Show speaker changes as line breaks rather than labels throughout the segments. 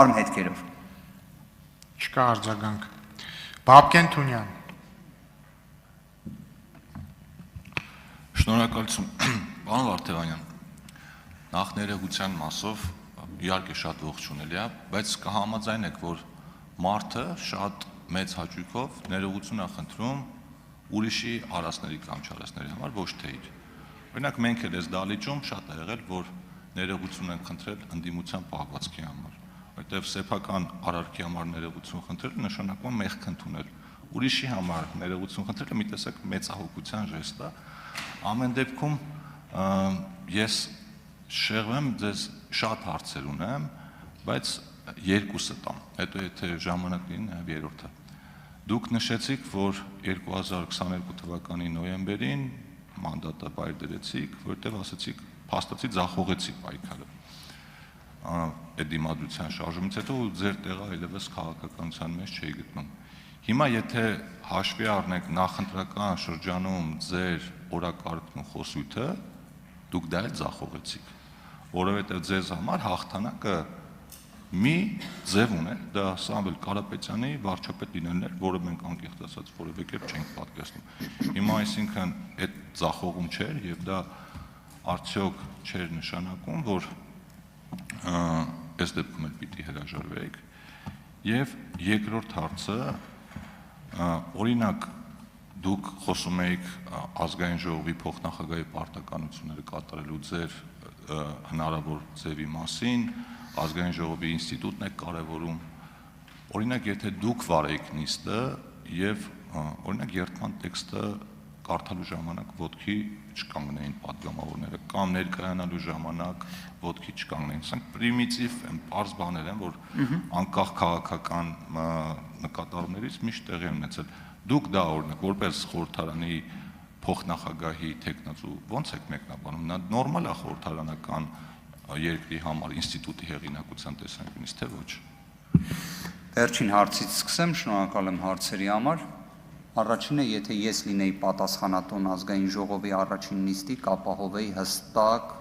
Արմ հետքերով։
Չկա արձագանք։ Բաբկեն Թունյան։
Շնորհակալություն, պարոն Վարդևանյան, նախ ներողության մասով իհարկե շատ ողջունելի է, բայց կհամաձայնեք, որ մարդը շատ մեծ հաճույքով ներողություն է խնդրում ուրիշի արածների կամ չարածների համար, ոչ թե իր։ Օրինակ մենք էլ այս դահլիճում շատ է եղել, որ ներողություն են խնդրել ընդդիմության պահվածքի համար, որտեղ սեփական արարքի համար ներողություն խնդրելը նշանակում է մեղք ընդունել։ Ուրիշի համար ներողություն խնդրելը մի տեսակ մեծահոգության ժեստ է։ Ամեն դեպքում ես շեղվեմ, ձեզ շատ հարցեր ունեմ, բայց երկուսը տամ, հետո եթե ժամանակ լինի նաև երրորդը։ Դուք նշեցիք, որ 2022 թվականի նոյեմբերին մանդատը բայր դրեցիք, որտեղ ասեցիք, փաստացի ձախողեցիք պայքարը։ Այդ դիմադրության շարժումից հետո ձեր տեղը այլևս քաղաքականության մեջ չէի գտնում։ Հիմա եթե հաշվի առնեք նախընտրական շրջանում ձեր օրակարգն ու խոսույթը, դուք դա էլ ձախողեցիք, որովհետև ձեզ համար հաղթանակը մի ձև ուներ, դա Սամվել Կարապետյանի վարչապետ լինելն էր, որը մենք անկեղծ ասած որևէ կերպ չենք պատկերացնում։ Հիմա այսինքն այդ ձախողում չէր եւ դա արդյոք չէր նշանակում, որ այս դեպքում էլ պիտի հրաժարվեիք։ Եվ երկրորդ հարցը, օրինակ դուք խոսում եք ազգային ժողովի փոխնախագահի պարտականությունները կատարելու ձեր հնարավոր ձևի մասին, ազգային ժողովի ինստիտուտն է կարևորում։ Օրինակ եթե դուք վարեիք նիստը եւ օրինակ երթման տեքստը կարդալու ժամանակ ոտքի չկանգնեին պատգամավորները կամ ներկայանալու ժամանակ ոտքի չկանգնեին։ Սրանք պրիմիտիվ են, པարզ բաներ են, որ անկախ քաղաքական նկատառումներից միշտ տեղի են ունեցել։ Դուք դա օրինակ որպես խորհրդարանի փոխնախագահի տեխնացու ո՞նց եք մեկնաբանում։ Նա նորմալ է խորհրդարանական երկրի համար ինստիտուտի հեղինակության տեսանկյունից, թե ոչ։
Վերջին հարցից սկսեմ, շնորհակալ եմ հարցերի համար։ Առաջինը, եթե ես լինեի պատասխանատուն ազգային ժողովի առաջին նիստի, կապահովեի հստակ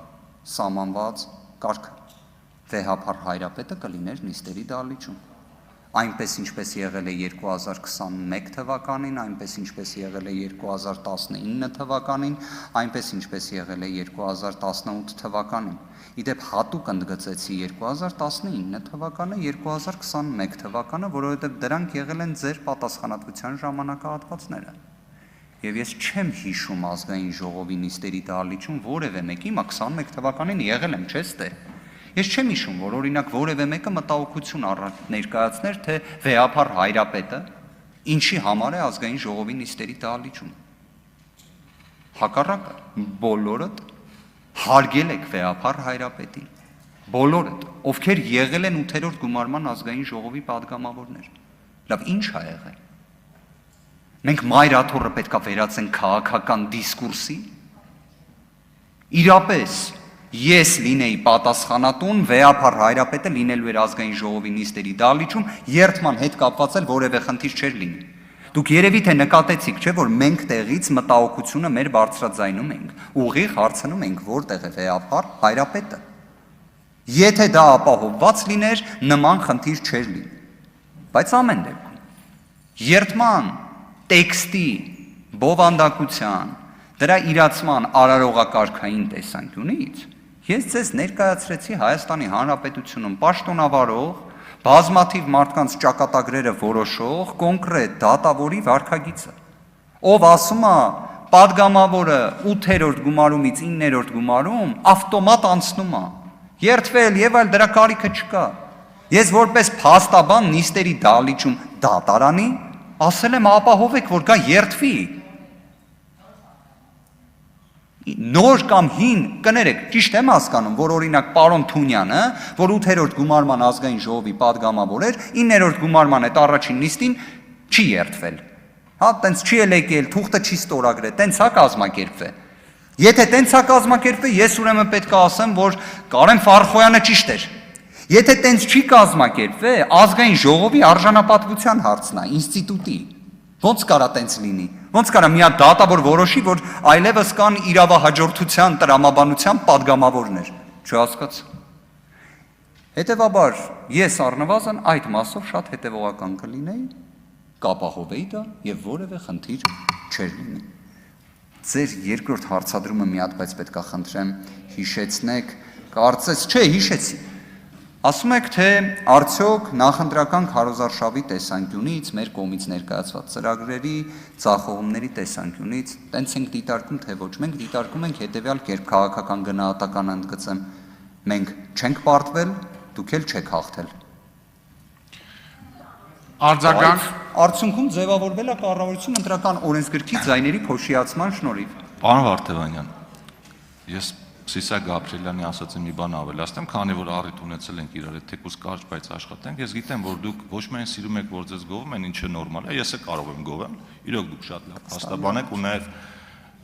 սահմանված կարգ, վեհափառ հայրապետը կլիներ նիստերի դահլիճում։ Այնպես ինչպես եղել է 2021 թվականին, այնպես ինչպես եղել է 2019 թվականին, այնպես ինչպես եղել է 2018 թվականին։ Իդեպ հատուկ ընդգծեցի 2019 թվականը, 2021 թվականը, որովհետև դրանք եղել են ձեր պատասխանատվության ժամանակահատվածները։ Եվ ես չեմ հիշում ազգային ժողովի նիստերի դահլիճում որևէ մեկի, հիմա 21 թվականին եղել եմ, չես թե։ Ես չեմ հիշում, որ օրինակ որևէ մեկը մտահոգություն ներկայացներ, թե վեհափառ հայրապետը ինչի համար է ազգային ժողովի նիստերի դահլիճում։ Հակառակը, բոլորդ հարգել եք վեհափառ հայրապետին, բոլորդ, ովքեր եղել են 8-րդ գումարման ազգային ժողովի падգամավորներ։ Լավ, ինչ ա եղել։ Մենք մայր աթոռը պետք է վերածենք քաղաքական դիսկուրսի։ Իրապես ես լինեի պատասխանատուն, վեհափառ հայրապետը լինելու էր ազգային ժողովի նիստերի դահլիճում, երթման հետ կապված էլ որևէ խնդիր չէր լինի։ Դուք երևի թե նկատեցիք, չէ, որ մենք տեղից մտահոգությունը մեր բարձրաձայնում ենք, ուղիղ հարցնում ենք, որտեղ է վեհափառ հայրապետը։ Եթե դա ապահովված լիներ, նման խնդիր չէր լինի։ Բայց ամեն դեպքում երթման տեքստի բովանդակության, դրա իրացման արարողակարգային տեսանկյունից ես ձեզ ներկայացրեցի Հայաստանի Հանրապետությունում պաշտոնավարող, բազմաթիվ մարդկանց ճակատագրերը որոշող կոնկրետ դատավորի վարքագիծը, ով ասում է падգամավորը 8-րդ գումարումից 9-րդ գումարում ավտոմատ անցնում է, երթվել եւ այլ, դրա կարիքը չկա։ Ես որպես փաստաբան նիստերի դահլիճում դատարանի ասել եմ ապահովեք, որ գա երթվի։ Նոր կամ հին, կներեք, ճիշտ եմ հասկանում, որ օրինակ պարոն Թունյանը, որ 8-րդ գումարման ազգային ժողովի падգամավոր էր, 9-րդ գումարման այդ առաջին նիստին չի երթվել։ Հա, տենց չի էլ եկել, թուղթը չի ստորագրել, տենց հա կազմակերպվել։ Եթե տենց հա կազմակերպվել, ես ուրեմն պետք է ասեմ, որ Կարեն Ֆարխոյանը ճիշտ էր։ Եթե տենց չի կազմակերպվել, ազգային ժողովի արժանապատվության հարցն է, ինստիտուտի։ Ոնց կարա տենց լինի։ Ոնց կարա մի հատ դատավոր որոշի, որ այլևս կան իրավահաջորդության տրամաբանության падգամավորներ, չհասկացա։ Հետևաբար ես առնվազն այդ մասով շատ հետևողական կլինեի, կապահովեի դա եւ որևէ խնդիր չէր լինի։ Ձեր երկրորդ հարցադրումը մի հատ բայց պետքա խնդրեմ հիշեցնեք, կարծես չէ, հիշեցի։ Ասում եք, թե արդյոք նախընտրական քարոզարշավի տեսանկյունից, մեր կողմից ներկայացված ծրագրերի, ձախողումների տեսանկյունից, տենց ենք դիտարկում, թե ոչ, մենք դիտարկում ենք հետևյալ կերպ քաղաքական գնահատական ընդգծեմ, մենք չենք պարտվել, դուք էլ չեք հաղթել։
Արձագանք
Արդյունքում ձևավորվել է կառավարություն ընտրական օրենսգրքի ձայների փոշիացման շնորհիվ։
Պարոն Վարդևանյան, ես Սիսակ Գաբրիելյանի ասածը մի բան ավելացնեմ, քանի որ առիթ ունեցել ենք իրար հետ թեկուզ կարճ բայց աշխատենք, ես գիտեմ, որ դուք ոչ միայն սիրում եք, որ ձեզ գովում են, ինչը նորմալ է, ես էլ կարող եմ գովել, իրոք դուք շատ լավ փաստաբան եք ու նաև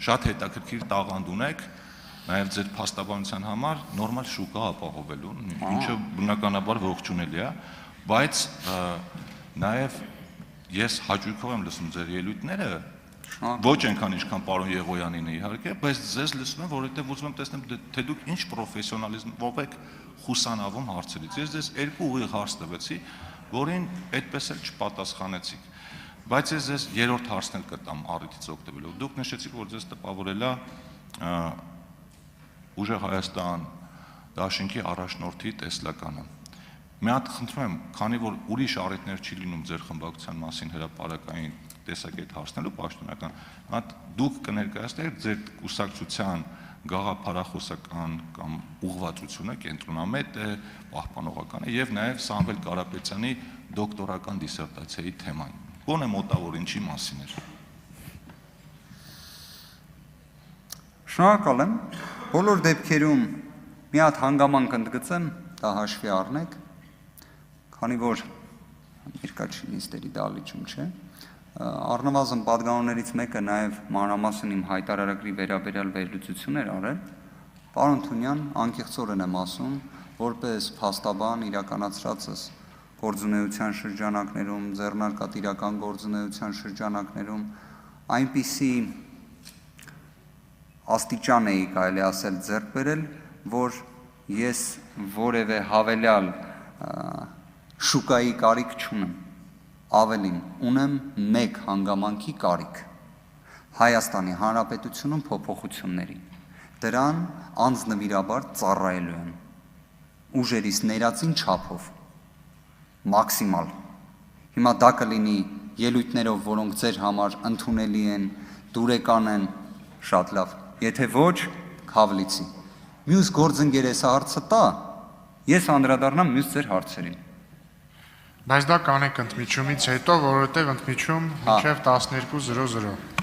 շատ հետաքրքիր տաղանդ ունեք, նաև ձեր փաստաբանության համար նորմալ շուկա ապահովելու, ինչը բնականաբար ողջունելի է, բայց նաև ես հաճույքով եմ լսում ձեր ելույթները, ոչ այնքան ինչքան պարոն Եղոյանին իհարկե, բայց ձեզ լսում եմ, որովհետև ուզում եմ տեսնեմ, թե դուք ինչ պրոֆեսիոնալիզմով եք խուսանավում հարցերից։ Ես ձեզ երկու ուղիղ հարց տվեցի, որին այդպես էլ չպատասխանեցիք։ Բայց ես ձեզ երրորդ հարցն էլ կտամ առիթից օգտվելով։ Դուք նշեցիք, որ ձեզ տպավորել է Ուժեղ Հայաստան դաշինքի առաջնորդի տեսլականը։ Մի հատ խնդրում եմ, քանի որ ուրիշ առիթներ չի լինում ձեր խմբակցության մասին հրապարակային տեսակետ հարցնելու պաշտոնական, հատ դուք կներկայացնեք ձեր կուսակցության գաղափարախոսական կամ ուղղվածությունը կենտրոնամետ է, պահպանողական է եւ նաեւ Սամվել Կարապետյանի դոկտորական դիսերտացիայի թեման։ Ո՞ն է մոտավոր ինչի մասին էր։
Շնորհակալ եմ։ Բոլոր դեպքերում մի հատ հանգամանք ընդգծեմ, դա հաշվի առնեք, քանի որ երկար չի նիստերի դահլիճում չէ։ Առնվազն պատգամներից մեկը նաև մանրամասն իմ հայտարարագրի վերաբերյալ վերլուծություն էր արել։ Պարոն Թունյան, անկեղծորեն եմ ասում, որպես փաստաբան իրականացրածս գործունեության շրջանակներում, ձեռնարկատիրական գործունեության շրջանակներում այնպիսի աստիճան էի կարելի ասել ձեռք բերել, որ ես որևէ հավելյալ շուկայի կարիք չունեմ, ավելին ունեմ մեկ հանգամանքի կարիք, Հայաստանի Հանրապետությունում փոփոխությունների, դրան անձնվիրաբար ծառայելու եմ, ուժերիս ներածին չափով, մաքսիմալ, հիմա դա կլինի ելույթներով, որոնք ձեր համար ընդունելի են, դուրեկան են, շատ լավ, եթե ոչ, քավլիցի, մյուս գործընկեր ես հարցը տա, ես անդրադառնամ մյուս ձեր հարցերին։
Բայց դա կանեք ընդմիջումից հետո, որովհետև ընդմիջում մինչև 12:00